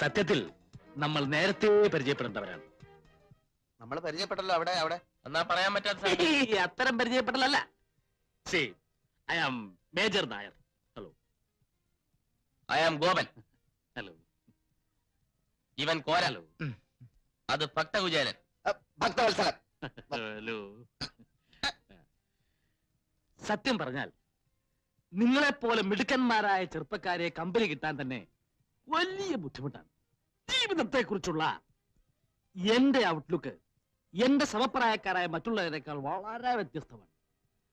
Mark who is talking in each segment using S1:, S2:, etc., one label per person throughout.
S1: സത്യത്തിൽ നമ്മൾ നേരത്തെ പരിചയപ്പെടേണ്ടവരാണ്.
S2: നമ്മൾ പരിചയപ്പെട്ടല്ലോ. അവിടെ അവിടെ
S3: എന്നാ പറയാൻ പറ്റാത്ത
S1: അത്തരം പരിചയപ്പെടലല്ല. I am major Nair. Hello.
S3: I am Gopan.
S1: Hello.
S3: ഇവൻ കോരാലോ. അത് ഭക്തകുചേരൻ.
S2: ഭക്തവത്സലൻ.
S1: ഹലോ. സത്യം പറഞ്ഞാൽ നിങ്ങളെപ്പോലെ മിടുക്കന്മാരായ ചെറുപ്പക്കാരെ കമ്പനി കിട്ടാൻ തന്നെ വലിയ ബുദ്ധിമുട്ടാണ്. ജീവിതത്തെ കുറിച്ചുള്ള എന്റെ ഔട്ട്ലുക്ക് എന്റെ സമപ്രായക്കാരായ മറ്റുള്ളവരെക്കാൾ വളരെ വ്യത്യസ്തമാണ്.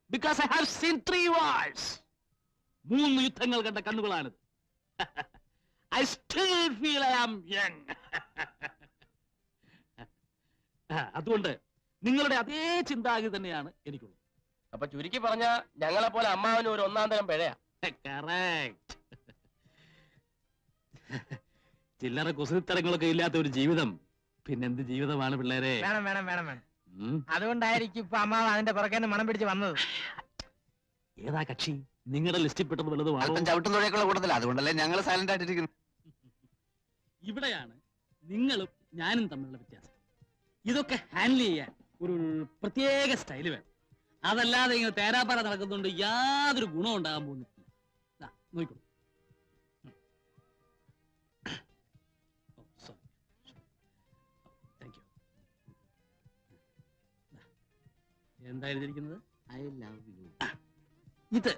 S1: Because I have seen 3 wars. 3 യുദ്ധങ്ങൾ കണ്ട കണ്ണുകളാണിത്. I still feel I am young. അതുകൊണ്ട് നിങ്ങളുടെ അതേ ചിന്താഗതി തന്നെയാണ് എനിക്കുള്ളത്.
S3: അപ്പൊ ചുരുക്കി പറഞ്ഞ ഞങ്ങളെ പോലെ അമ്മാവന് ഒരു 1-ാം തരം പിഴയാ.
S1: കറക്റ്റ്. ചില്ലറ കുസൃത്തരങ്ങളൊക്കെ ഇല്ലാത്ത ഒരു ജീവിതം പിന്നെന്ത് ജീവിതമാണ് പിള്ളേരെ?
S4: വേണം വേണം വേണം വേണം. അതുകൊണ്ടായിരിക്കും ഇപ്പൊ അമ്മാവ് അതിന്റെ പുറകെ മണം പിടിച്ച് വന്നത്.
S1: ഏതാ കക്ഷി? നിങ്ങളുടെ ലിസ്റ്റിൽ പെട്ടത് വല്ലതും
S2: ചവിട്ടുന്നുഴക്കുള്ള കൂട്ടത്തില്ല. അതുകൊണ്ടല്ലേ ഞങ്ങൾ സൈലന്റ് ആയിട്ടിരിക്കുന്നു.
S1: ഇവിടെയാണ് നിങ്ങളും ഞാനും തമ്മിലുള്ള വ്യത്യാസം. ഇതൊക്കെ ഹാൻഡിൽ ചെയ്യാൻ ഒരു പ്രത്യേക സ്റ്റൈല് വേണം. അതല്ലാതെ ഇങ്ങനെ തേരാപ്പാറ നടക്കുന്നുണ്ട് യാതൊരു ഗുണം ഉണ്ടാകാൻ പോകുന്നില്ല. നോക്കൂ. എന്താ എഴുതിയിരിക്കുന്നത്?
S2: I love you.
S1: ഇത്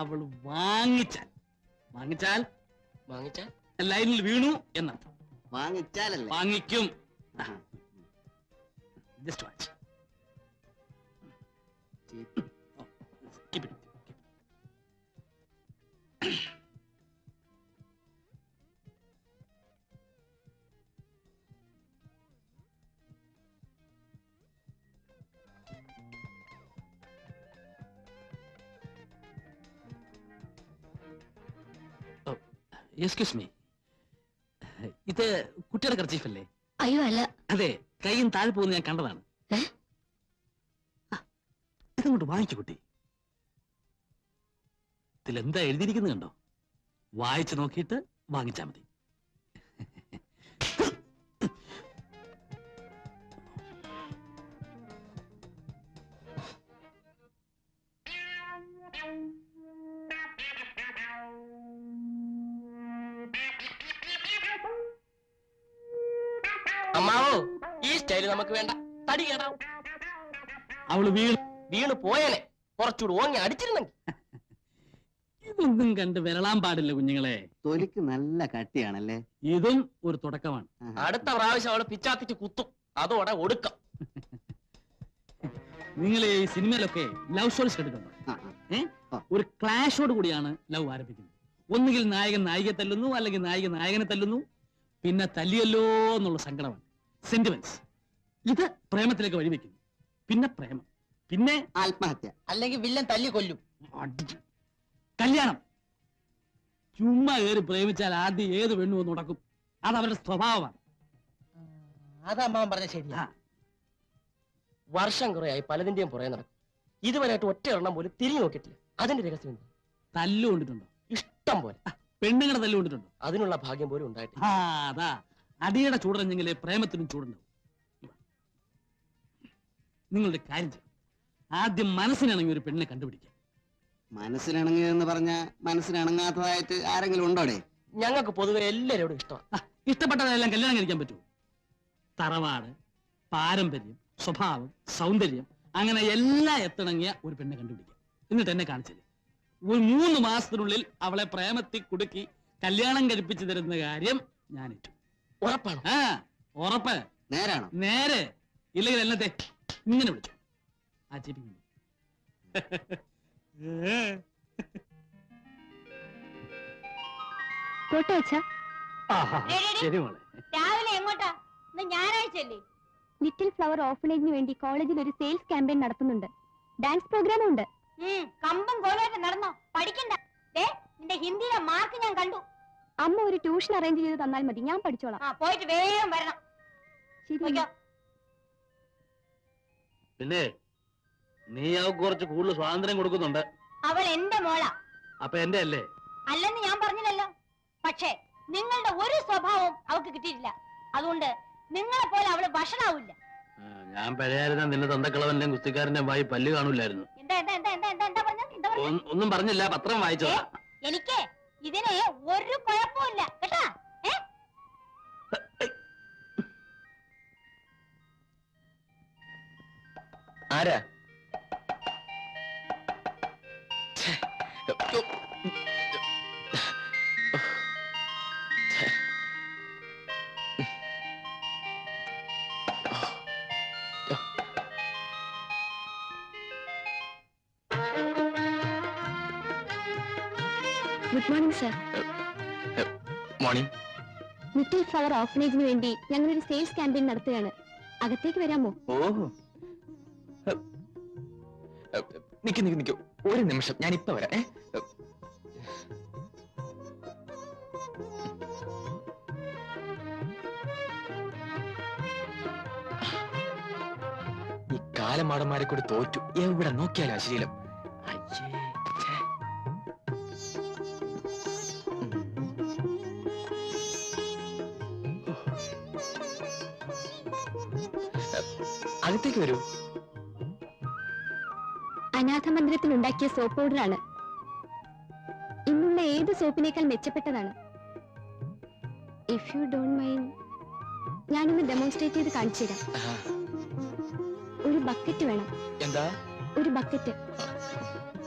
S1: അവൾ വാങ്ങിച്ചാൽ വാങ്ങിച്ചാൽ
S3: വാങ്ങിച്ചാൽ
S1: ലൈനിൽ വീണു എന്നർത്ഥം.
S2: വാങ്ങിച്ചാലല്ലേ?
S1: വാങ്ങിക്കും. Just watch. Keep it. Excuse me, ഇത് കുട്ടിയുടെ കർച്ചീഫല്ലേ?
S5: അയ്യോ അല്ല.
S1: അതെ, കൈയും താഴെ പോകുന്ന ഞാൻ കണ്ടതാണ്. ഇതങ്ങോട്ട് വാങ്ങിച്ചു കുട്ടി. ഇതിലെന്താ എഴുതിയിരിക്കുന്നത് കണ്ടോ? വായിച്ചു നോക്കിയിട്ട് വാങ്ങിച്ചാ മതി.
S3: അമ്മാവോ, ഈ സ്റ്റൈല് നമുക്ക് വേണ്ട. തടി കേടാവും.
S1: അവള്
S3: വീണ് പോയനെ കുറച്ചുകൂടി ഓങ്ങി അടിച്ചിരുന്നെങ്കിൽ.
S1: ഇതൊന്നും കണ്ട് വിരളാൻ പാടില്ല കുഞ്ഞുങ്ങളെ.
S2: തൊലിക്ക് നല്ല കട്ടിയാണല്ലേ?
S1: ഇതും ഒരു തുടക്കമാണ്.
S3: അടുത്ത പ്രാവശ്യം അവള് പിച്ചാത്തിച്ച് കുത്തും. അതോടെ ഒടുക്കം.
S1: നിങ്ങൾ ഈ സിനിമയിലൊക്കെ ലവ് സ്റ്റോറീസ് കണ്ടിട്ടുണ്ടോ? ഒരു ക്ലാഷോട് കൂടിയാണ് ലവ് ആരംഭിക്കുന്നത്. ഒന്നുകിൽ നായകൻ നായികയെ തല്ലുന്നു, അല്ലെങ്കിൽ നായിക നായകനെ തല്ലുന്നു, പിന്നെ തല്ലിയല്ലോ എന്നുള്ള സങ്കടമാണ്, സെന്റിമെന്റ്സ്. ഇത് പ്രേമത്തിലേക്ക് വഴിവെക്കുന്നു. പിന്നെ പ്രേമം, പിന്നെ
S2: ആത്മഹത്യ,
S4: അല്ലെങ്കിൽ വില്ലൻ തല്ലി കൊല്ലും.
S1: കല്യാണം. ചുമ്മാ കയറി പ്രേമിച്ചാൽ ആദ്യം ഏത് പെണ്ണു ഒന്ന് നടക്കും. അത് അവരുടെ സ്വഭാവമാണ്.
S4: അത് അമ്മാവൻ പറഞ്ഞ ശരിയാ.
S3: വർഷം കുറയായി പലതിന്റെയും പുറകെ നടക്കും. ഇതുവരെയായിട്ട് ഒറ്റ എണ്ണം പോലും തിരിഞ്ഞു നോക്കിയിട്ടില്ല. അതിന്റെ രഹസ്യം എന്താ?
S1: തല്ലു കൊണ്ടിട്ടുണ്ടോ?
S3: ഇഷ്ടം പോലെ.
S1: പെണ്ണുങ്ങളെ തല്ലു കൊണ്ടിട്ടുണ്ടോ?
S3: അതിനുള്ള ഭാഗ്യം പോലും ഉണ്ടായിട്ടില്ല.
S1: അതാ അടിയുടെ ചൂടറിഞ്ഞെങ്കിലേ പ്രേമത്തിനും ചൂടുണ്ടാവും. നിങ്ങളുടെ കാര്യം ചെയ്യും. ആദ്യം മനസ്സിനാണെങ്കിൽ ഒരു പെണ്ണിനെ കണ്ടുപിടിക്കുക.
S2: മനസ്സിനിണങ്ങിയെന്ന് പറഞ്ഞ മനസ്സിനിണങ്ങാത്തതായിട്ട് ആരെങ്കിലും ഉണ്ടോടെ?
S3: ഞങ്ങൾക്ക് പൊതുവെ എല്ലാവരോടും ഇഷ്ടമാണ്.
S1: ഇഷ്ടപ്പെട്ടതെല്ലാം കല്യാണം കഴിക്കാൻ പറ്റുമോ? തറവാട്, പാരമ്പര്യം, സ്വഭാവം, സൗന്ദര്യം, അങ്ങനെ എല്ലാം എത്തിണങ്ങിയ ഒരു പെണ്ണെ കണ്ടുപിടിക്കുക. എന്നിട്ട് എന്നെ കാണിച്ചില്ലേ, ഒരു 3 മാസത്തിനുള്ളിൽ അവളെ പ്രേമത്തിൽ കുടുക്കി കല്യാണം കഴിപ്പിച്ചു തരുന്ന കാര്യം ഞാൻ ഏറ്റു.
S3: ഉറപ്പാണ്?
S1: ഉറപ്പ്.
S2: നേരാണോ?
S1: നേരെ. ഇല്ലെങ്കിൽ എന്നത്തെ ഇങ്ങനെ വിളിച്ചു ആ ചേപ്പി. ശരി മോളെ.
S5: രാവിലെ എങ്ങോട്ടാ? ഞായറാഴ്ചയല്ലേ? ലിറ്റിൽ ഫ്ലവർ ഓർഫനേജിന് വേണ്ടി കോളേജിൽ ഒരു സെയിൽസ് ക്യാമ്പയിൻ നടത്തുന്നുണ്ട്. ഡാൻസ് പ്രോഗ്രാമും ഉണ്ട്. കമ്പം കോലായിട്ട് നടന്നോ? പഠിക്കണ്ട. നിന്റെ ഹിന്ദിയിലെ മാർക്ക് ഞാൻ കണ്ടു. അമ്മ ഒരു ട്യൂഷൻ അറേഞ്ച് ചെയ്ത് തന്നാൽ മതി, ഞാൻ പഠിച്ചോളാം. പോയിട്ട് വേഗം വരണം. ശരി.
S1: പിന്നെ നീ അവൾക്ക് കുറച്ച് കൂടുതൽ സ്വാതന്ത്ര്യം കൊടുക്കുന്നുണ്ട്.
S5: അവൾ എന്റെ മോളാ.
S1: അപ്പൊ എന്റെ അല്ലേ?
S5: അല്ലെന്ന് ഞാൻ പറഞ്ഞില്ലല്ലോ. പക്ഷേ നിങ്ങളുടെ ഒരു സ്വഭാവവും അവൾക്ക് കിട്ടിയിട്ടില്ല. അതുകൊണ്ട് നിങ്ങളെ പോലെ അവള് വഷളാവില്ല.
S1: ഞാൻ പഴയായിരുന്ന നിന്റെ തന്തക്കളവന്റെ കുസ്തിക്കാരന്റെ വായി പല്ല് കാണൂലായിരുന്നു.
S5: എന്താ എന്താ എന്താ എന്താ എന്താ എന്താ പറഞ്ഞത്? എന്താ പറഞ്ഞത്?
S1: ഒന്നും പറഞ്ഞില്ല, പത്രം വായിച്ചോ.
S5: എനിക്ക് ഇതിന് ഒരു കുഴപ്പമില്ല കേട്ടാ.
S3: ആരാ?
S5: Good morning sir.
S3: Morning.
S5: Little flower ഓർഫനേജിന് വേണ്ടി ഞങ്ങളൊരു സെയിൽസ് ക്യാമ്പയിൻ നടത്തുകയാണ്. അകത്തേക്ക് വരാമോ?
S3: ഓഹോ, നിക്ക് നിക്ക് നിക്ക് ഒരു നിമിഷം, ഞാൻ ഇപ്പൊ വരാം. ഈ കാലമാടന്മാരെ കൂടി തോറ്റു. എവിടെ നോക്കിയാലും അശ്ലീലം. അയ്യേ, ഛേ. അകത്തേക്ക് വരൂ.
S5: അനാഥ മന്ദിരത്തിൽ ഉണ്ടാക്കിയ സോപ്പ് പൗഡറാണ്. ഇന്നുള്ള ഏത് സോപ്പിനേക്കാൾ മെച്ചപ്പെട്ടതാണ്. ഇഫ് യു ഡോണ്ട് മൈൻഡ് ഞാനൊന്ന് ഡെമോൺസ്ട്രേറ്റ് ചെയ്ത് കാണിച്ചു തരാം. ഒരു ബക്കറ്റ് വേണം.
S3: എന്താ?
S5: ഒരു ബക്കറ്റ്,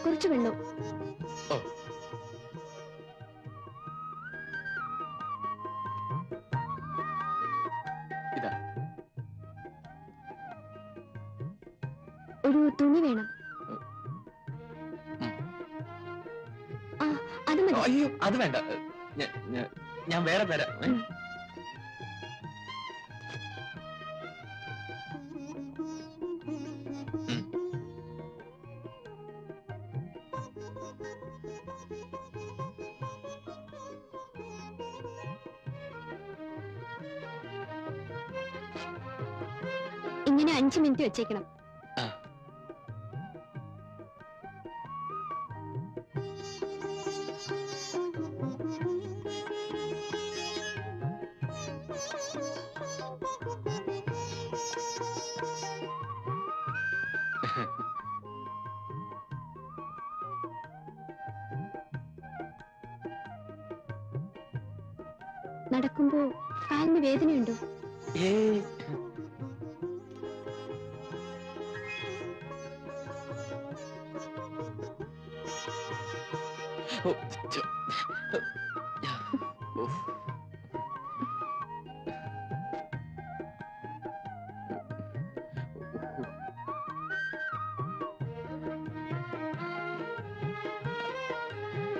S5: കുറച്ച് വെള്ളം.
S3: ഓ, ഇതാ.
S5: ഒരു തുണി വേണം. ആ, അത് മതി.
S3: അയ്യോ, അത് വേണ്ട. ഞാൻ വേറെ തരാം.
S5: ഇങ്ങനെ 5 മിനിറ്റ് വെച്ചേക്കണം. നടക്കുമ്പോ കാലിന് വേദനയുണ്ടോ?
S3: ഏയ്, ഓ, ഛെ. ഉഫ്.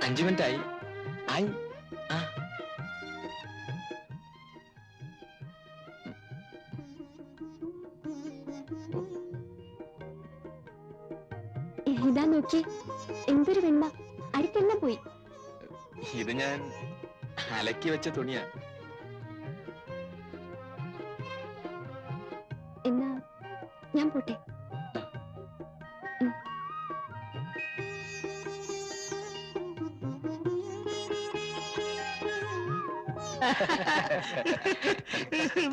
S3: അഞ്ച് മിനിറ്റ് ആയി. ആയി. ആ,
S5: ഇതാ നോക്കി, എന്തൊരു വെണ്ണ. അരിക്കെല്ലാം പോയി.
S3: ഇത് ഞാൻ അലക്കി വെച്ച തുണിയാ.
S5: എന്നാ ഞാൻ പോട്ടെ.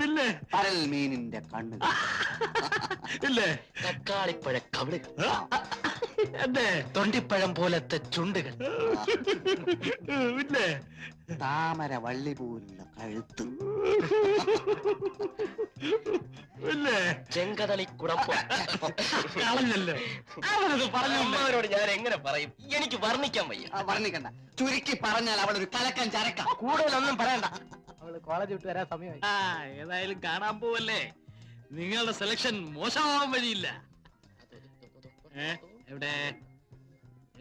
S1: ഇല്ലേ
S2: പരൽ മീനിന്റെ കണ്ണുകൾ.
S1: ഇല്ലേ
S3: തക്കാളിപ്പഴ കവിളുകൾ,
S1: എന്നെ
S3: തൊണ്ടിപ്പഴം പോലത്തെ ചുണ്ടുകൾ,
S1: ഇല്ലേ
S2: താമര വള്ളി പോലുള്ള കഴുത്ത്.
S1: ഇല്ലേ
S3: ചെങ്കതളി കുടമ്പ്.
S1: കളഞ്ഞല്ലോ. അവനത് പറഞ്ഞു.
S3: അമ്മവരോട് ഞാൻ എങ്ങനെ പറയും? എനിക്ക് വർണ്ണിക്കാൻ വയ്യ.
S2: വർണ്ണിക്കണ്ട, ചുരുക്കി പറഞ്ഞാൽ അവൾ ഒരു കലക്കൻ ചരക്ക.
S3: കൂടുതലൊന്നും പറയണ്ട.
S4: അവള് കോളേജ് വിട്ട് വരാൻ സമയമായി.
S1: ആ ഏതായാലും കാണാൻ പോവല്ലേ. നിങ്ങളുടെ സെലക്ഷൻ മോശമാവാൻ വഴിയില്ല. എവിടെ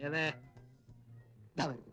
S1: ഏതേ
S2: ദാ വരൂ.